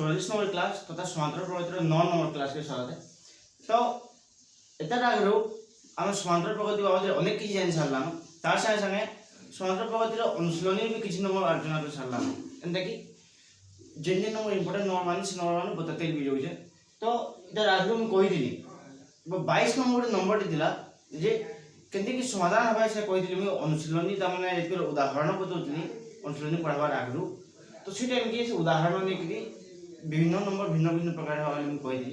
44 number class तथा समांतर प्रगतिर 9 number class के स्वागत है। तो एतटा आगु आम समांतर प्रगति बाबद अनेक किसी जान सारा तार संगे संगे समांतर प्रगतिर अनुशीलनी भी किसी नंबर आलोचना कर सारा एंता कि जेन जेन नंबर इम्पोर्टेंट नंबर मान से नंबर मान बताते भी जाऊे। तो इधर आगु मुझे कही 22 नंबर नंबर दिला जे केंति कि समाधान हवा से कही मुझे अनुशीलनी तमाने उदाहरण बताऊली अनुशीलनी पढ़ार आगु। तो सी टाइम के उदाहरण नहीं विभिन्न नंबर भिन्न भिन्न प्रकार मुझे कही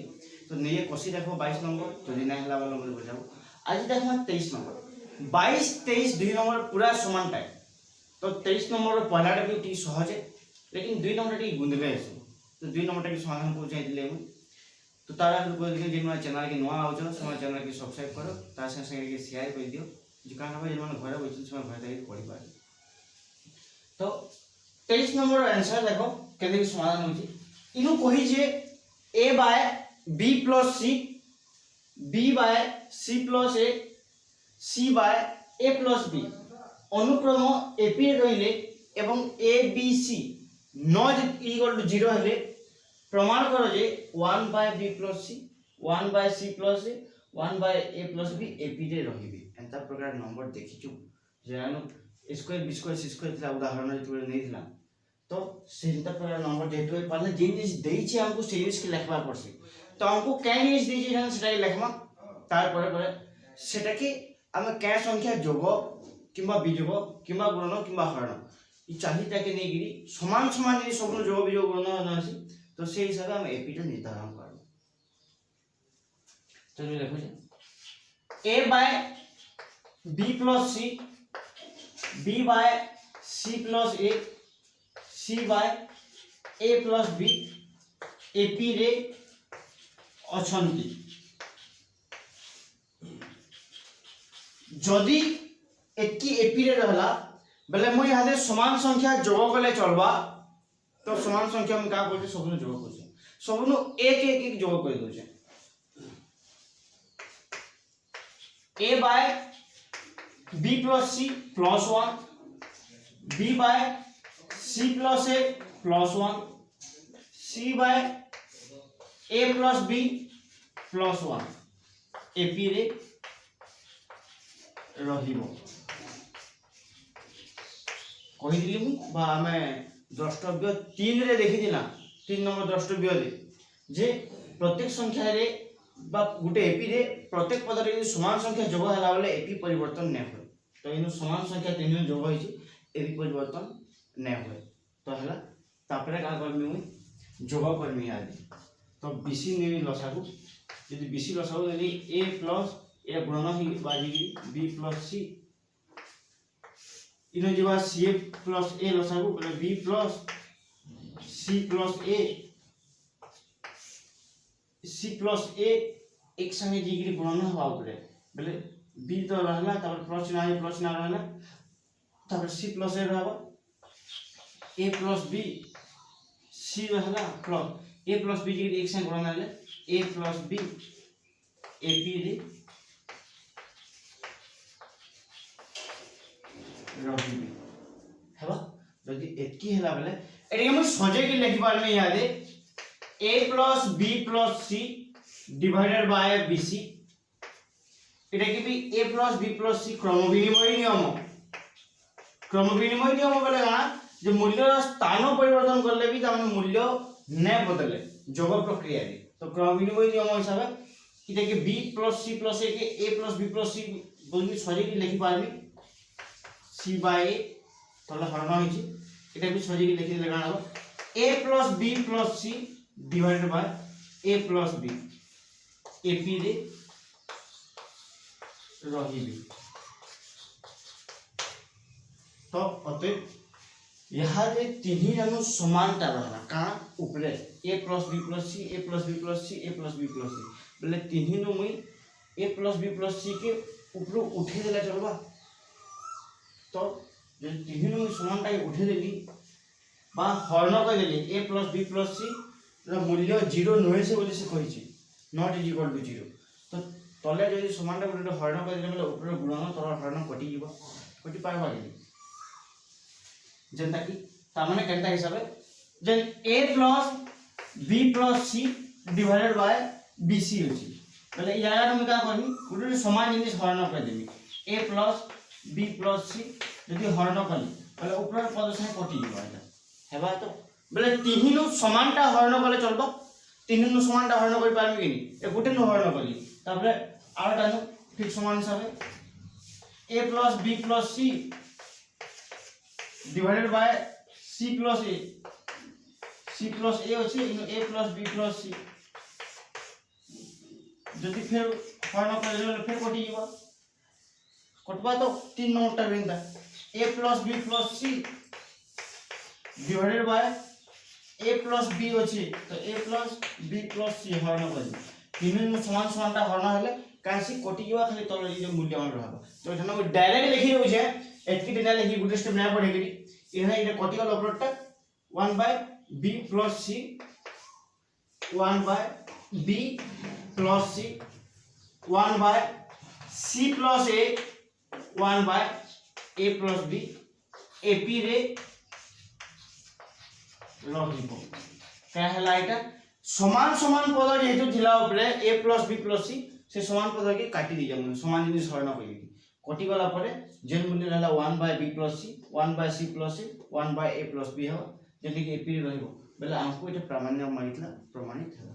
तो नहीं कषि देख 22 नंबर जदि ना है नंबर बुझाओ। आज देखा 23 नंबर 22 23 2 नंबर पूरा समान टाइम। तो 23 नंबर पहलाटा भी टी सहजे लेकिन 2 नंबर टी गुंदले तो 2 नंबर टी समाधान को चाहिए तो तार आगे जो चैनल के नुआ आउच चैनल के सब्सक्राइब करो तार संगे शेयर कर दियो जो कारण हम जो घर बच्चे घर पढ़ी पारे। तो 23 नंबर आंसर देखो के समाधान हो इनु कही जे a by b plus c b by c plus a c by a plus b अनुक्रम ap रहिले एवं a b c not equal to 0 हेले प्रमाण करो जे 1 by b plus c 1 by c plus a 1 by a plus b ap रे रहिबे एंता प्रकार नंबर देखिछु जेनु square b square c square थिला उदाहरण रे नै थिला। तो सेंता प्रकार नंबर जेतु पाले जे जिनिस देइछि हमको से जिनिस के लिखबा पड़सी तो हमको कै जिनिस देइछि जान सेटा लिखमा तार परे सेटा कि हम कै संख्या जोग किबा विजोग किबा गुणन किबा हरण इ चाहिता के नै गिरी समान समान जे सब जोग विजोग गुणन नासी तो से हिसाब हम एपी टा निर्धारण करब। चलो देखो a by b plus c b by c plus a c by a plus b ap रे अछंती जदि एकी ap रे रहला बेले मु यहाँ समान संख्या जोग कले चलबा तो समान संख्या में का करते सबनु जोग करछे सबनु एक एक एक जोग कर दोछे a by b plus c plus 1 b by c plus a plus 1 c by a plus b plus 1 ap रे रहिबो कहि दिली मु बा हमें द्रष्टव्य 3 रे देखि दिना 3 नंबर द्रष्टव्य रे जे प्रत्येक संख्या रे बा गुटे ap रे प्रत्येक पद रे समान संख्या जोग हला बेले ap परिवर्तन नै होय। तो इनु समान संख्या 3 जोग होई छि ap परिवर्तन नै होय तो हला तापरे का करमी मु जोग करमी आदि तो bc ने लसागु यदि bc लसागु यदि a प्लस a गुणन ही बाजी b प्लस c इनो जेबा c प्लस a लसागु बोले b plus c plus a c plus a एक संगे जिगिरी गुणन हवा ऊपर बोले b तो रहला तब प्लस ना रहला तब c प्लस a रहबा a प्लस b c रहला प्लस a प्लस b जिगिरी एक संगे गुणन हले a प्लस b ap रे रहिबे हेबा जदि एतकी हैला बेले एटी हम सजे के लिखि पार में याद a plus b plus c divided by bc एटा कि भी a plus b plus c क्रम विनिमय नियम बोले ना जे मूल्य स्थान परिवर्तन करले भी ताम मूल्य नै बदले जोग प्रक्रिया रे तो क्रम विनिमय नियम हिसाब एटा कि b plus c plus a के a plus b plus c बोली सजे के लिखि पारबी c बाय a तले हरण होइछि एटा भी सजे के लिखि देले गाना a plus b plus c divided by a plus b ap रे रहिबे। तो अते यहाँ जे तीन जन समानता रहला का ऊपरे a plus b plus c a plus b plus c a plus b plus c बोले तीन नु मुई a plus b plus c के ऊपर उठे देला चलबा। तो जे तीन नु समानता उठे देली बा हरण कर देली a plus b plus c र मूल्य 0 नहे से बोली से कहि छी नॉट इज इक्वल टू 0 तो तले जदि समानता गुटे हरण कर देले ऊपर गुणन तल हरण कटि जीव कटि पारबा कि जेंता कि ता माने केनता हिसाब जेन a plus B plus C divided by B C अछि बोले ई जगह हम का करनी गुटे समान जिनिस हरण कर देबी a plus b plus c यदि हरण कली बोले ऊपर पद से कटि जीवा एटा हेबा तो बोले तीन समानटा हरण कले चलबो तीन समानटा हरण कर पारबी कि ए गुटे न हरण कली तापरे आरटा ठीक समान हिसाब a plus b plus c divided by c plus a अछि इन a plus b plus c जदि फिर हरण कर फिर कटि जीवा कटवा तो तीन नंबरटा बिंदा a plus b plus c divided by a plus b अछि तो a plus b plus c हरण कर तीन समान समानटा हरण हेले कासी कटि जीवा खाली तल जे मूल्यमान रहबा तो एठना डायरेक्ट लिखि दउ छै एतकी डेटा लिखि गुटे स्टेप ना पढे गेली इहा इने कटि गल अपरटा 1 by b plus c 1 by b plus c 1 by c plus a 1 by a plus b ap रे लॉजिको क्या हला एटा समान समान पद जेतु थिला ऊपर a plus b plus c से समान पद के काटी दी जाम समान जिनिस हरण करी कटि गला परे जेन मूल्य रहला 1 by b plus c 1 by c plus a 1 by a plus b हो जेति कि ap रहइबो बेले हमको एटा प्रामाण्य मानितला प्रमाणित है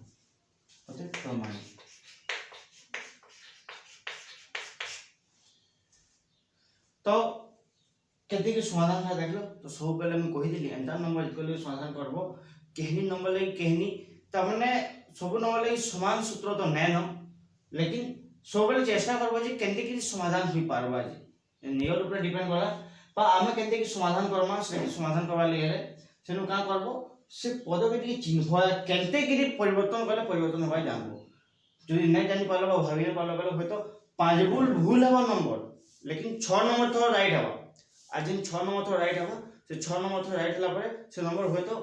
ओते प्रमाणित तो केते के समाधान था देखलो तो सब पहले मैं कहि दिली एंटा नंबर इक्वल समाधान करबो केहनी नंबर लई केहनी त माने सब नंबर लई समान सूत्र तो नै न लेकिन सब बेले चेष्टा करबो जे केते के समाधान होई पारबा जे नियर ऊपर डिपेंड करा बा आमे केते के समाधान करमा से समाधान करबा ले गेले सेनु का करबो से पद के चिन्ह केते के परिवर्तन करले परिवर्तन होय जानबो जदि नै जानि पालो भाबी पालो बेले होय तो 5 भूल हवा नंबर लेकिन 6 नंबर तो राइट हवा आज जिन 6 नंबर तो राइट हवा से 6 नंबर तो राइट हला परे से नंबर होय तो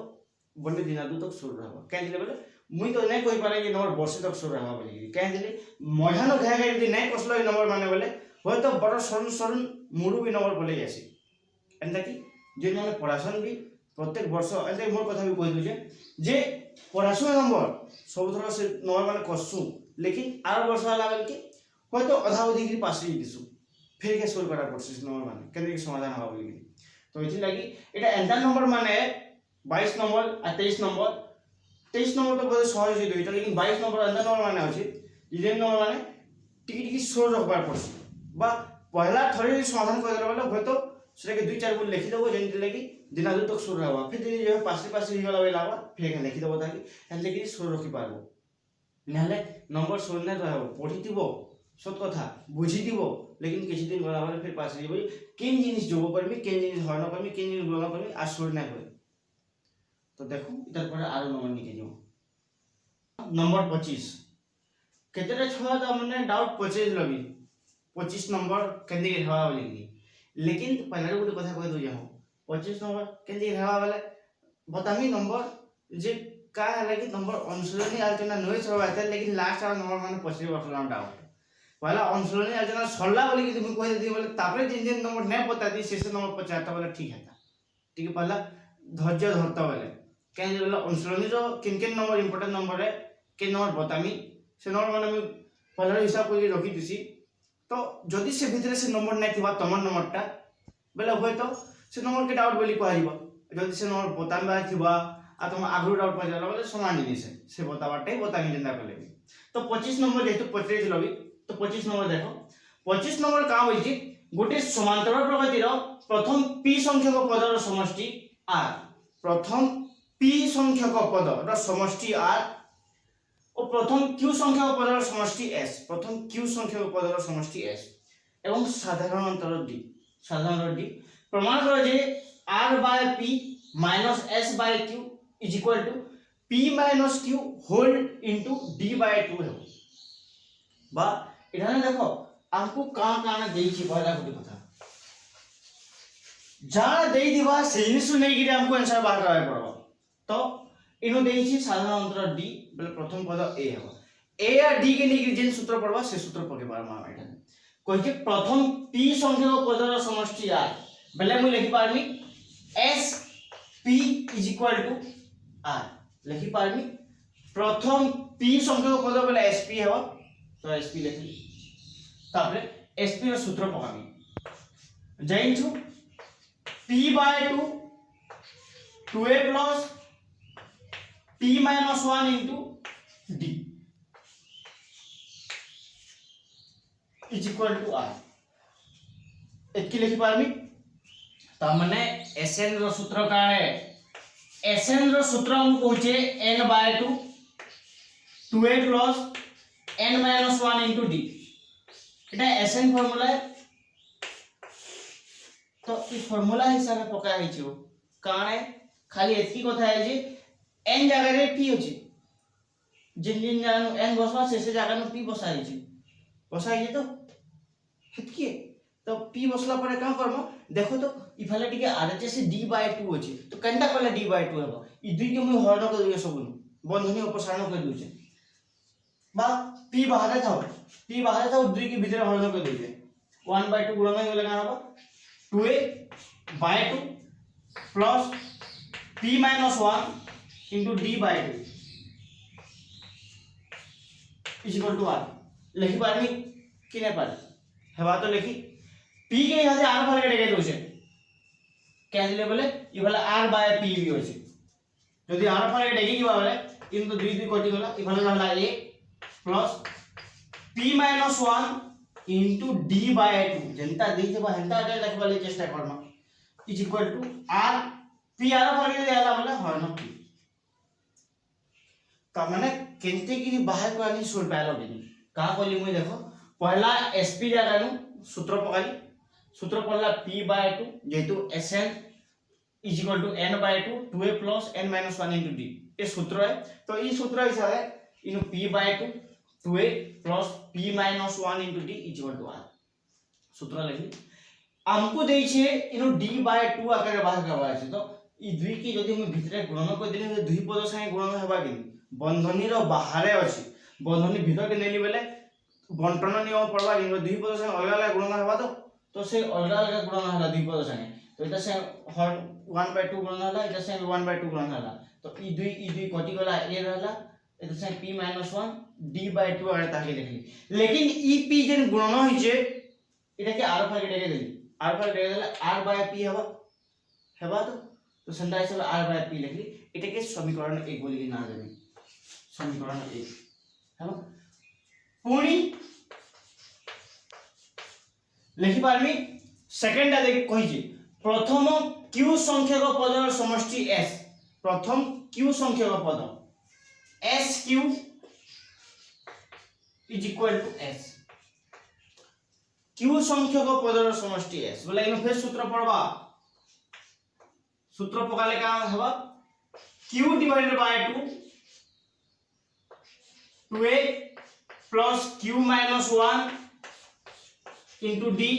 बने दिन दु तक सुर रहबा के दिले बोले मुई तो नै कहि पारे कि नंबर वर्ष तक सुर रहबा बोली के दिले मझानो घा घा यदि नै कसलो ई नंबर माने बोले होय तो बड़ सरन सरन मुडु भी नंबर बोले जासी एंता कि जे माने पढ़ासन भी प्रत्येक वर्ष एंता मोर कथा भी कहि दउ जे पढ़ासन नंबर सब थोड़ा से नंबर माने कसु लेकिन आर वर्ष वाला बेल के होय तो आधा अवधि की पास ही दिसु फिर के सोल्व करा पड़छ नंबर माने केते समाधान हवा बोली तो इति लागि एटा एंटा नंबर माने 22 नंबर आ 23 नंबर तो बहुत सहज होई दुइटा लेकिन 22 नंबर एंटा नंबर माने अछि इजेन नंबर माने टिकी टिकी सोल्व रखबार पड़छ बा पहला थरे समाधान कर देला होय तो सेटा के 2-4 बुल लिखि देबो जेन लागि दिना दु तक सोल्व रहबा फिर दिन जे पास ही गला बेला फिर के लिखि देबो ताकि एन लागि सोल्व रखि पारबो नहले नंबर सोल्व नै रहबो पढितिबो सत कथा बुझितिबो लेकिन किछि दिन गला बारे फिर पास जेबो केन जिनिस जोबो करबी केन जिनिस हरण करबी केन जिनिस गला करबी आ सोल्व नै होय तो देखो इधर पर आरो नंबर निके जो नंबर 25 केतेटा छवा त हमने डाउट 25 लबी 25 नंबर केंदी के हवा बोली लेकिन पहले गुटे कथा कहि दो जाओ 25 नंबर केंदी के हवा वाले बतामी नंबर जे का है कि नंबर अनुसरणी आलोचना नय छवा था लेकिन लास्ट आ नंबर माने 25 बसला डाउट पहला अनुसरणी आलोचना सरला बोली कि तुम कहि दी बोले तापरे जिन जिन नंबर नै पता दी शेष नंबर पचाता बोले ठीक है ठीक पहला धैर्य धरता बोले केन बोले अनुसरणी जो किन किन नंबर इंपोर्टेंट नंबर है के नंबर बतामी से नंबर माने मैं पहला हिसाब करके रखि दिसी तो जदि से भितर से नंबर नै थिबा तमन नंबरटा बोले होय तो से नंबर के डाउट बोली कहरिबा जदि से नंबर बताबा थिबा आ तुम आगु डाउट पड़ जाला बोले समान जिनिस से बताबाटे बतामी जिंदा कर लेबी तो 25 नंबर जेतु 25 लबी तो 25 नंबर देखो 25 नंबर का होई छी गोटे समांतर प्रगतिर प्रथम p संख्यक पदर समष्टि r प्रथम p संख्यक पदर समष्टि r और प्रथम q संख्यक पदर समष्टि s प्रथम q संख्यक पदर समष्टि s एवं साधारण अंतर d प्रमाण करो जे r by p minus s by q is equal to p minus q whole into d by 2 है बा इधर देखो हमको काना देई छी पहला गुटी कथा जा देई दिबा से जिनिस नै गिरे हमको आंसर बाहर करबा पड़बो तो इनो देई छी साधारण अंतर d बोले प्रथम पद a है a या d के नै जेन सूत्र पड़बा से सूत्र पके पारमा एटा कोइ के प्रथम p संख्यक पदर समष्टि r बोले मैं लिखि पारमी s p is equal to r लिखि पारमी प्रथम p संख्यक पद बोले sp हेबो तो sp लिखली तापरे sp रो सूत्र पकाबी जाइछु p/2 2a plus p minus 1 into d is equal to r एतकी लिखि पारमी त माने Sn रो सूत्र काणे Sn रो सूत्र हम पहुचे n/2 2a plus n minus 1 into d एटा Sn फार्मूला है तो ई फार्मूला हिसाब से पका हिचो काणे खाली एतकी कथा है जे n जगह रे p होची जिन जिन जानो n बसवा से जगह नु p बसाई छी बसाई तो हेतकी तो p बसला परे का करबो देखो तो इफाले टिके आरएचएस d/2 होची तो केनटा कले d/2 हेबो ई दुई के मु हरण कर दियो सबनु बंधनी अपसारण कर दियो छे बा p बाहर थाओ दुई के भीतर हरण कर दियो 1/2 गुणन होले का हबो 2a/2 plus p minus 1 into d/2 is equal to r लिखि पारमी कि नै पार हेबा तो लिखि p के यहां से r भाग के देखे दोसे कैंसिल बोले ई वाला r/p भी होছে যদি r भाग के देखे कि बोले इन तो 2 2 कटि गला ई वाला रहला a plus p minus 1 into d/2 जनता दी थबा हंता के लिखबाले चेष्टा करना is equal to r p r भाग के देला बोले हरण p त माने केनते कि बाहर को आनी सोल पालो बिनी का कहली मुई देखो पहला sp जगह नु सूत्र पकाली सूत्र पड़ला p/2 जेतु Sn is equal to n/2 2a plus n minus 1 into d ये सूत्र है तो ये सूत्र हिसाब है इनु p/2 2a plus p minus 1 into d is equal to r सूत्र लिखी हमको देई छे इनु d/2 आकार बाहर करबा छै तो ई दुई की यदि हम भितरे गुणन कर देली तो दुई पद संगे गुणन हेबा कि बंधनी रो बाहरे अछि बंधनी भीतर के नेली बेले बंटन नियम पड़वा कि दुई पद संगे अलग अलग गुणन हेबा तो से अलग अलग गुणन हला दुई पद संगे तो इता से 1/2 गुणन हला इता से 1/2 गुणन हला तो ई दुई कटि गला ए रहला इता से p - 1 d/2 आरे ताके लिखली लेकिन ई p जेन गुणन होई जे इटा के r भाग देके देली r भाग देके देला r/p हेबा तो संदा हिसाब r/p लिखली इटा के समीकरण 1 बोली के ना देबे समीकरण 1 हेबा पुणी लिखि पारमी सेकंड टा देख कहि जे प्रथम q संख्यक पदर समष्टि s प्रथम q संख्यक पद sq is equal to s q संख्यक पदर समष्टि s बोले इन फिर सूत्र पढ़बा सूत्र पकाले का हेबा q divided by 2 2a plus q minus 1 into d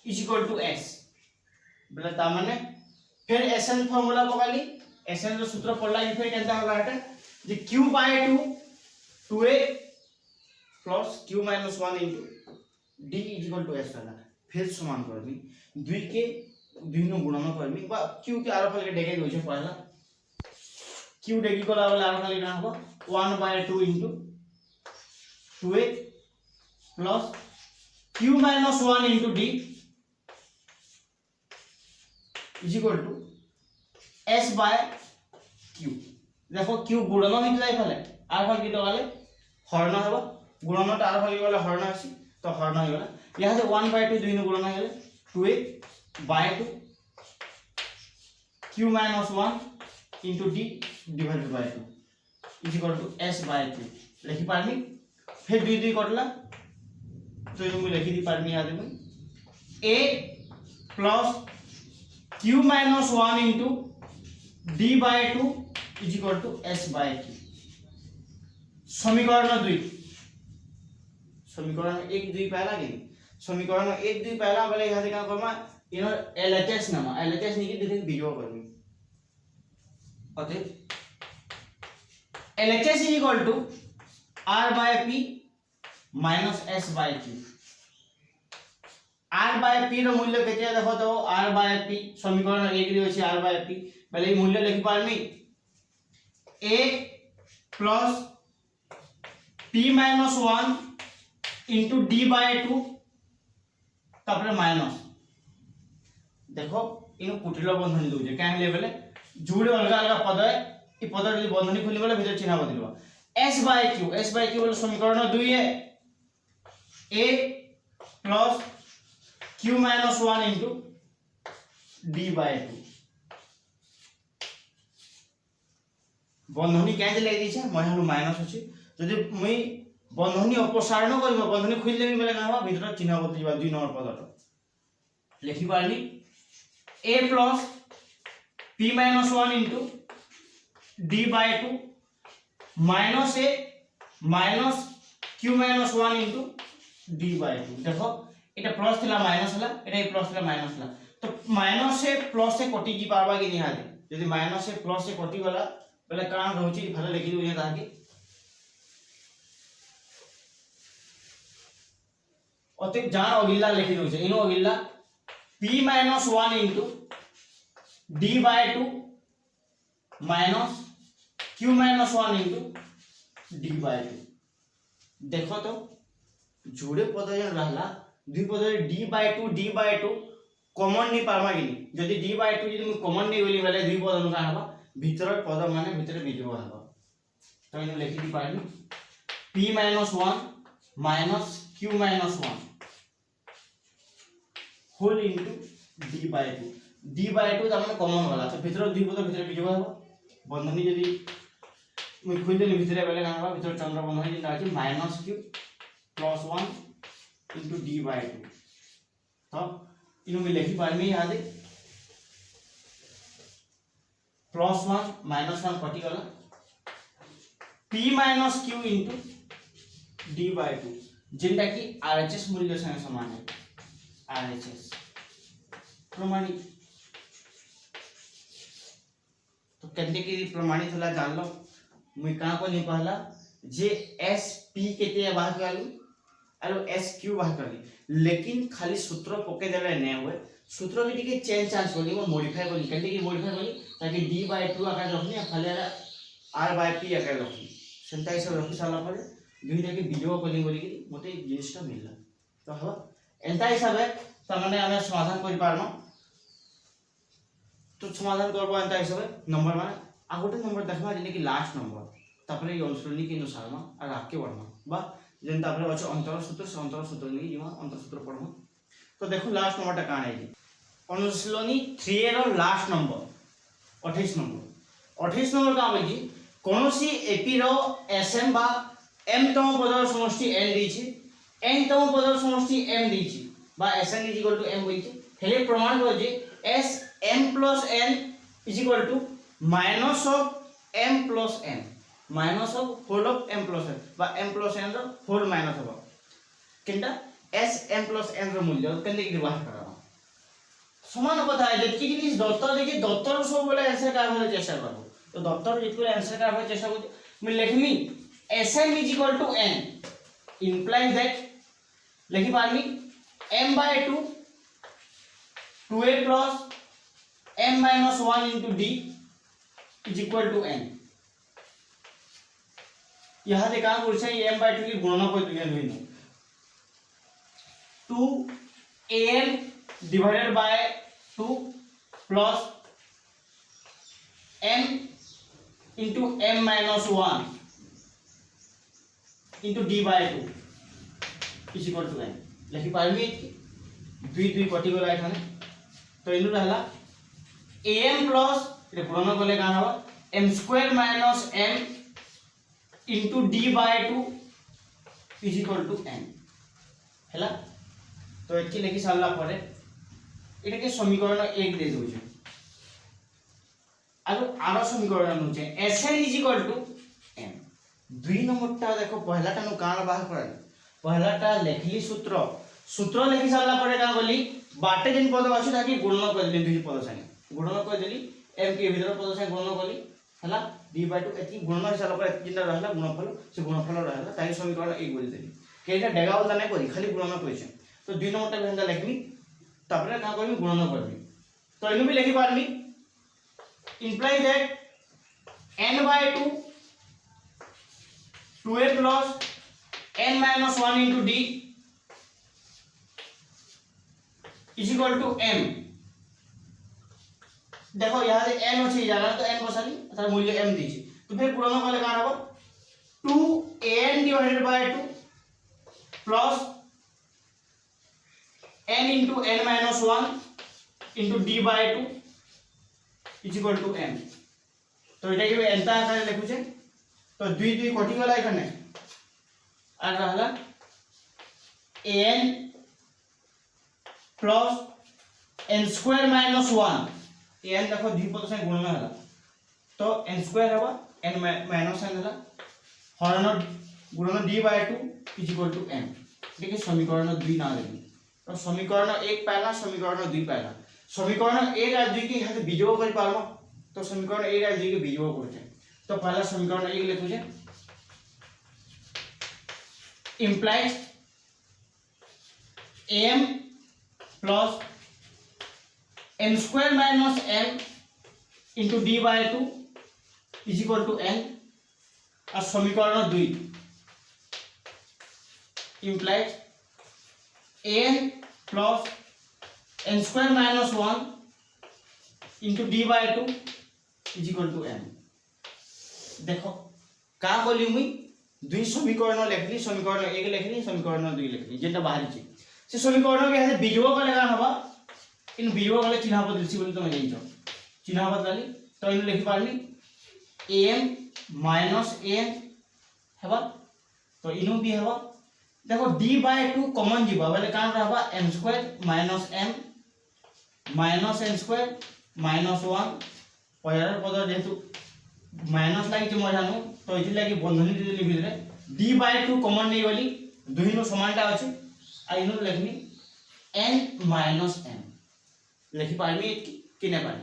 is equal to s बोले ता माने फिर Sn फार्मूला पकाली Sn रो सूत्र पढ़ला इ फिर केनता होला हटे जे q/2 2a plus q minus 1 into d is equal to s होला फिर समान करबी दुई के दुई नो गुणन करबी बा q के आर फल के डेके दोछे पहला q डेकी कोला वाला आर फल ना हो 1/2 into 2a plus q minus 1 into d is equal to s by q देखो q गुणन होई जाय फले r फल के वाले हरण हेबा गुणन त r फल के वाले हरण आसी तो हरण हो गला यहां से 1/2 दुई नो गुणन हेले 2a by 2 q minus 1 into d divided by 2 is equal to s by q लिखि पारमी फिर दुई दुई कटला तो ये मु लिखि दी पारमी याद में a plus q minus 1 into d by 2 is equal to s by q समीकरण 2 समीकरण 1 2 पहला के समीकरण 1 2 पहला वाले यहां देखा करमा इन LHS नाम LHS नहीं कि देखिए वीडियो करनी अतः LHS is equal to r by p minus s by q r by p रो मूल्य केते देखो तो r by p समीकरण 1 रे अछि r by p पहले मूल्य लिखि पारमी a plus p minus 1 into D by 2 तापर माइनस देखो इन कुटिल बंधनी दूचे क्या बेले जोड़े अलग अलग पद है ये पद बंधनी खोली बेले भीतर चिन्ह बदल एस बाय क्यू बोले समीकरण 2 है a plus q minus 1 into D by 2 बंधनी क्या लगे दीछे मैं माइनस अच्छी जदि मुई बंधनी अपसारण कर बंधनी खोल देवी बेले क्या भीतर चिन्ह बदल जा 2 नंबर पदटा लिखि पारनी a plus p minus 1 into D by 2 minus a minus q minus 1 into D by 2 देखो এটা প্লাস থিলা মাইনাস হলা এটা প্লাস থিলা মাইনাস হলা তো মাইনাস এ প্লাস এ কটি কি পারবা কি নিহাতে যদি মাইনাস এ প্লাস এ কটি গলা বলে কান রহুচি ভালো লিখি দিও তাহাকে অতে জান অগিলা লিখি দউছে ইনো অগিলা p - 1 into d by 2 minus q - 1 into d by 2 দেখো তো जोड़े पद रहला दुई पद d बाय 2 कॉमन नहीं पारमा कि जदि d बाय 2 जदि कॉमन नहीं बोली बेले दुई पद का हबा भीतर पद माने भीतर बिजो हबा तो इन लिखि दी पानी p - 1 minus q - 1 whole into d by 2 तार कॉमन वाला तो भीतर दुई पद भीतर बिजो हबा बंधनी जदि मैं खोल देली भीतर बेले का हबा भीतर चंद्र बंधनी जिन अछि minus q plus 1 into D by 2 तो इन में लिखी पारमी यहाँ प्लस 1 माइनस 1 कटी गला p minus q into D by 2 जिनटा कि आरएचएस मूल्य संगे समान है आरएचएस प्रमाणित तो केते की प्रमाणित होला जान लो मुई का को नहीं पहला जे एस पी केते बाहर कालू आरो एस क्यू बाहर करली लेकिन खाली सूत्र पके देले नै होय सूत्र के टिके चेंज चांस करली वो मॉडिफाई करली केते की मॉडिफाई करली ताकि d बाय 2 आकार रखनी खाली r बाय p आकार रखनी सेंता हिसाब रखि साला पर दुई टाके वीडियो कॉलिंग बोली कि मते जिनिसटा मिलला तो हबा एंता हिसाब है त माने हम समाधान करि पारनो तो समाधान करबो एंता हिसाब नंबर माने आ गोटे नंबर देखमा जेने कि लास्ट नंबर तापरे ये अनुसरणी के अनुसार मा और आके बढ़मा बा जेन तापरे अछि अंतर सूत्र नहीं जिमा अंतर सूत्र पढमा तो देखो लास्ट नंबरटा कान है अनुसरणी 3 रो लास्ट नंबर 28 नंबर का होई कोनोसी एपी रो एसएम बा एम तम पदर समष्टि n दीछि n तम पदर समष्टि m दीछि बा sn m होई हेले प्रमाण हो जे s m + n - minus of m + n minus of whole of m + n बा m + n रो होल माइनस हो किंता s m + n रो मूल्य केले कि बाहर करबा समान कथा है जति कि दत्तर देखि दत्तर सब बोले आंसर का होले चेष्टा करबो तो दत्तर जितले आंसर का होले चेष्टा करबो मैं लिखमी sm n implies that लिखि पारमी m/2 2a plus m minus 1 into d is equal to n यहाँ देखा बोलছে m/2 की गणना कर दिया नहीं 2am divided by 2 plus m into m minus 1 into d by 2 is equal to n लिखि पारमी दुई दुई कटि गला एखाने तो इनु रहला am plus ये गणना करले का हबा m² minus m into d by 2 is equal to n हैला तो एकी लेखि सारला परे एटा के समीकरण 1 दे दोजे आरो समीकरण अनुचे sn is equal to n दुई नंबरटा देखो पहलाटा नु कान बाहर कर पहलाटा लेखली सूत्र लेखि सारला परे का बोली बाटे जिन पद अछि ताकि गुणन कर देली दुई पद संगे गुणन कर देली m के भीतर पद संगे गुणन करली हला d by 2 एती गुणन हिसाब पर एती जिनटा रहला गुणनफल से गुणनफल रहला ताई समीकरण 1 बोली देली केटा डेगावला नै करी खाली गुणन करिसे तो दुई नंबरटा भेंदा लिखमी तापरे का करमी गुणन करमी तो इनु भी लिखि पारमी implies that n/2 2a plus n minus 1 into d is equal to m। देखो यहाँ से n अच्छी जाना तो n बसाली अर्थात मूल्य m दीजिए तो फिर पुराना वाले कहाँ होगा 2an divided by 2 plus n into n minus 1 into d by 2 is equal to m। तो এটা কি এন্টা আকারে লিখুছে তো 2 2 কটি গলা এখানে আর রহলা an plus n square minus 1 n দেখো দুই পদ সঙ্গে গুণন হলা তো n square হবা n minus n হলা হরণ গুণন d by 2 is equal to m। देखिए समीकरण 2 ना लेंगे तो समीकरण 1 पहला समीकरण 2 पहला समीकरण 1 और 2 के यहाँ से बीजोग कर पारो तो समीकरण 1 और 2 के बीजोग करते हैं तो पहला समीकरण 1 लिखो जे implies m plus n square minus m into d by 2 is equal to n और समीकरण 2 implies n plus n square minus 1 into d by 2 is equal to m। देखो का बोली मुई दुई समीकरण लिखली समीकरण 1 लिखली समीकरण 2 लिखली जेटा बाहरी छी से समीकरण के यहाँ बीजोग का लगा हवा इन बीजोग वाले चिन्ह बदलसी बोली तुम जानिछो चिन्ह बदलली तो इन लिखि पारली am minus n हवा तो इनु भी हवा देखो d by 2 कॉमन जीवा बोले कान रहबा m square minus m minus n square minus 1 पयार पद जेतु माइनस लागी जे मजानु तो इथि लागी बंधनी दे देली भितरे d by 2 कॉमन नै वाली दुही नो समानता अछि आ इनु लिखनी n minus m लिखि पारमी किने पार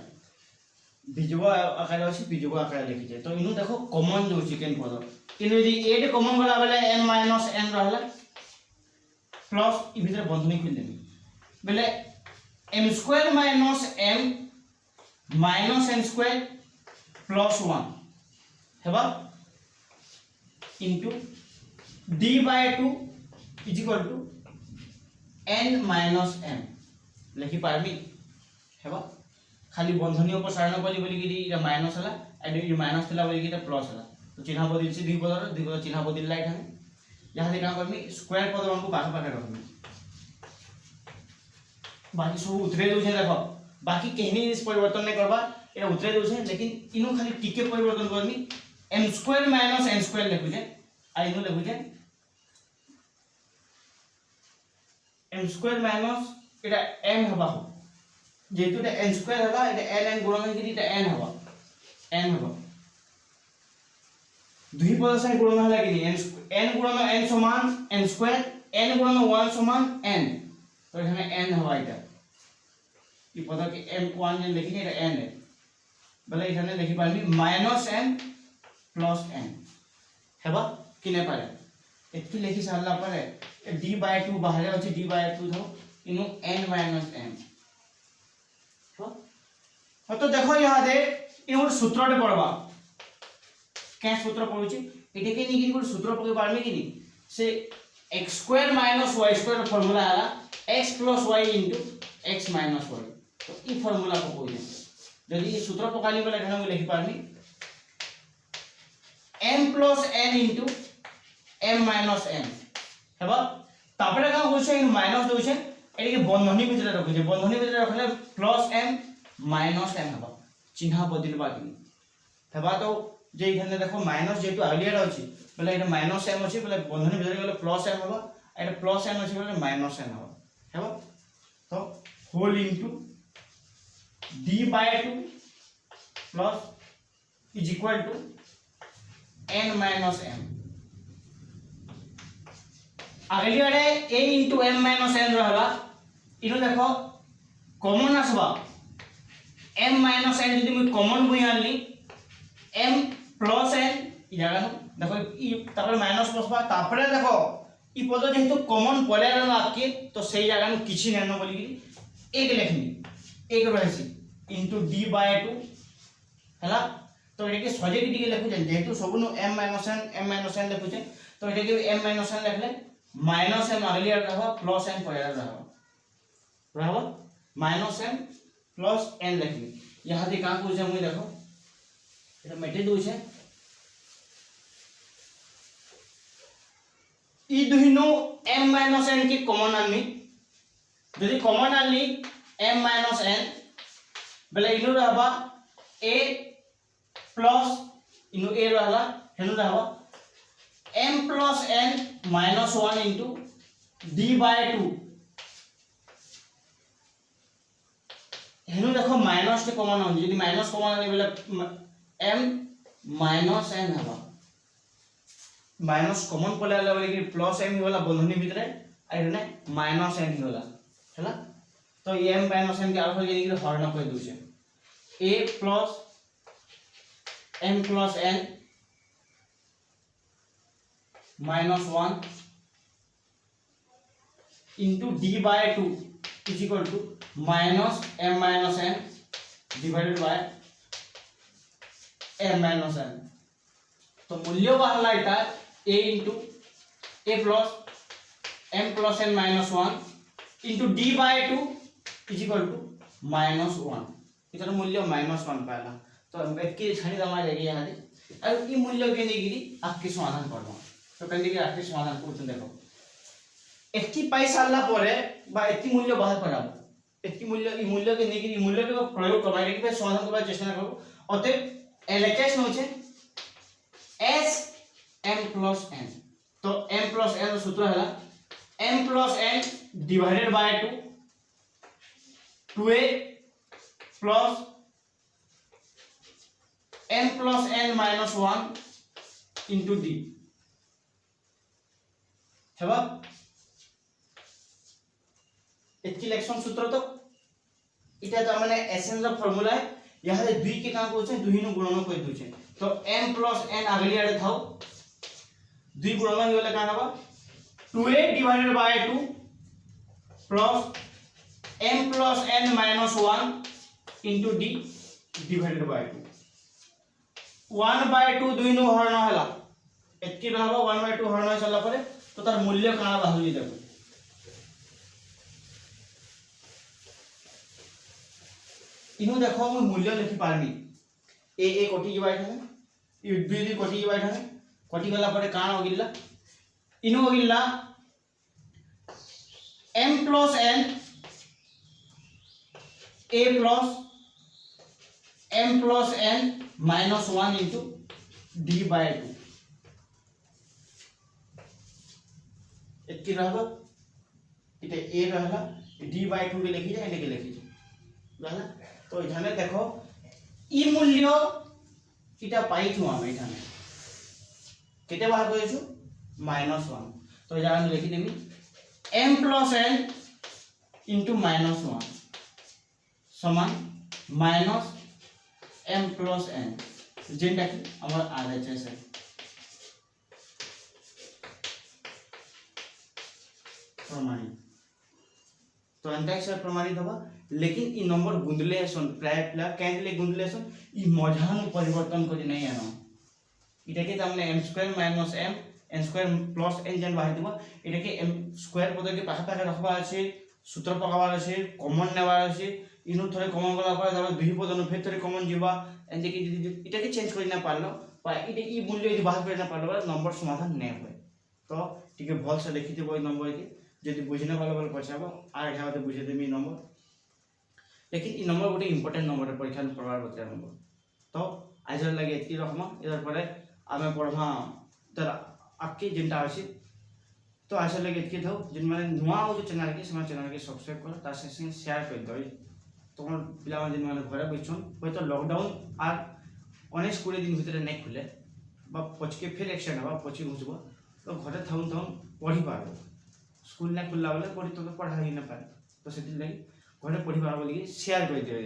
बीजोग आकार अछि बीजोग आकार लिखि जे तो इनु देखो कॉमन जो चिकन पद इनु यदि a कॉमन गला बेले n minus n रहला प्लस इ भीतर बंधनी खुल देनी बेले m square minus m minus n square plus 1 हेबा into d by 2 is equal to n minus m लिखि पारमी हेबा खाली बंधनी अपसारण कली बोली कि इरा माइनस हला एडी इ माइनस थिला बोली कि इरा प्लस हला तो चिन्ह बदल से दुई पद चिन्ह बदल ला एखाने यहाँ से का करमी स्क्वायर पद हमको पाखे पाखे रखमी बाकी सब उतरे दोछे देखो बाकी कहनी इस परिवर्तन नहीं करबा एटा उतरे दोछे लेकिन इनु खाली टिके परिवर्तन करमी m square minus n square लिखु जे आ इनु लिखु जे m square minus एटा n हबा हो जेतु एटा n square हला एटा n गुणन कि एटा n हबा दुई पद से गुणन हला कि n गुणन n समान n square n गुणन 1 समान n तो एखाने n हवा एटा इ पद के m1 जे लिखि एटा n है बोले एखाने लिखि पारमी minus n plus n हेबा किने पारे एति लिखि सारला पारे d by 2 बाहर अछि d by 2 थो इनु n minus n हो तो देखो यहाँ दे इन सूत्रटे पड़वा क्या सूत्र पड़ुची एटे के निकि कोन सूत्र पके पारमी कि से x square minus y square formula आला x plus y into x minus y तो ई फार्मूला को कोइ यदि ई सूत्र पकाली बेला एखाने लिखि पारमी m plus n into m minus n हेबा तापरे का होइसे इन माइनस दोइसे एटी के बंधनी भितरे रखिजे बंधनी भितरे रखले प्लस m माइनस n हेबा चिन्ह बदलबा कि हेबा तो जे इखने देखो माइनस जेतु आलियर अछि बोले एटा माइनस m अछि बोले बंधनी भितरे गेले प्लस m हेबा एटा प्लस n अछि बोले माइनस n हेबा तो whole into d by 2 plus is equal to n minus m अगली आड़े a into m minus n रहला इनो देखो कॉमन आसबा m minus n यदि मैं कॉमन बुई आनली m plus n इ जगह देखो इ तापर माइनस बसबा तापर देखो इ पद जेहेतु कॉमन पले रहला आके तो सही जगह में किछि नेनो बोली कि एक लिखनी एक रहसी into d by 2 हैला तो एटा सजे की लिखु जेहेतु सबनु m - n लिखुचे तो एटा m - n लिखले -m अगली आड़ रहबा +n परेर रहबा -m +n लिखली यहाँ दे का पूछे मुई देखो एटा मेटे दोछे ई दुहिनो m - n की कॉमन आनी यदि कॉमन आनी m - n बेले इनु रहबा a प्लस इनु a रहला हेनु रहबा m + n - 1 into d/2 हेनु देखो माइनस के कॉमन आनी यदि माइनस कॉमन आनी बेले m - n हबा माइनस कॉमन पले वाला बोले कि प्लस m ही वाला बंधनी भितरे आइने माइनस n ही वाला हैला तो m - n के आउट के हरण कर दोछे a plus m plus n minus 1 into d/2 is equal to minus m minus n divided by m minus n तो मूल्य बाहरला इटा a into a plus m plus n minus 1 into d/2 is equal to minus 1 इतर मूल्य -1 पाला तो एतकी छानी दमा जाएगी यहाँ दे और ई मूल्य के नेगिरी आपके समाधान करबो तो कंदी के आपके समाधान करते देखो एतकी पाई सालला परे बा एतकी मूल्य बाहर कराबो एतकी मूल्य ई मूल्य के नेगिरी मूल्य के प्रयोग करबा के पे समाधान करबा चेष्टा करबो अतः एलएचएस होचे s m plus n तो m plus n सूत्र है m plus n divided by 2 2a plus m plus n minus 1 into d हेबा इतकी लेक्शन सूत्र तो इटा त माने एसेंस ऑफ फार्मूला है यहाँ से 2 के का कोचे 2 नु गुणन कर दोचे तो m plus n अगली आड़े थाओ 2 गुणन ही वाला का हबा 2a divided by 2 plus m plus n minus 1 into d divided by 2 1/2 दुई नु हरण हला एतकी रहबा 1/2 हरण होय चला परे तो तार मूल्य काना बाहुली देखो इनु देखो हम मूल्य लिखि पारनी a कोटि की बाइट है ई 2 कोटि की बाइट है कोटि गला परे काना होगिल्ला इनु होगिल्ला m plus n a plus m plus n minus 1 into d/2 इतकी रहबा इते a रहला d/2 के लिखि जाय इने के लिखि जाय रहला तो इठाने देखो ई मूल्य इटा पाई छु हम इठाने केते बाहर करिछु -1 तो जान लिखि देमी m plus n into -1 समान माइनस m plus n जेंटा कि हमर RHS है प्रमाणित तो अंतरिक्ष प्रमाणित होबा लेकिन ई नंबर गुंदले सन प्राय प्ला कैंडले गुंदले सन ई मझान परिवर्तन करि नहीं आनो इटा के हमने m square minus m n square plus n जन बाहर दिबा इटा के m स्क्वायर पद के पाखा पाखा रखबा আছে सूत्र पकाबार আছে कॉमन नेबार আছে इनु थोड़े कॉमन गला पर तब दुही पदन फिर थोड़े कॉमन जीवा एंजे कि इटा के चेंज करि ना पारलो पा इटा ई मूल्य यदि बाहर करि ना पारलो नंबर समाधान नै होय तो ठीक है भल से लिखि देबो ई नंबर के यदि बुझना वाला वाला पछाबो आ ढावते बुझे देमी नंबर लेकिन ई नंबर गोटे इंपोर्टेंट नंबर परीक्षा में पढ़वार बता नंबर तो आज लगे एतकी रखमा इधर परे आमे पढ़वा तर आपके जिनटा अछि तो आज लगे एतकी थौ जिन माने नुवा हो जो चैनल के सब्सक्राइब कर तार से शेयर कर दो तो पिला जिन माने घरे बैठन होय तो लॉकडाउन आ 19-20 दिन भीतर नै खुले बा पछके फिर एक्शन हवा पछी घुसबो तो घरे थाउन पढ़ी पारबो स्कूल ना खुलला वाले पढ़ी तो पढ़ा ही ना पारे तो सेति लगी घरे पढ़ी पारबो लगी शेयर कर दियो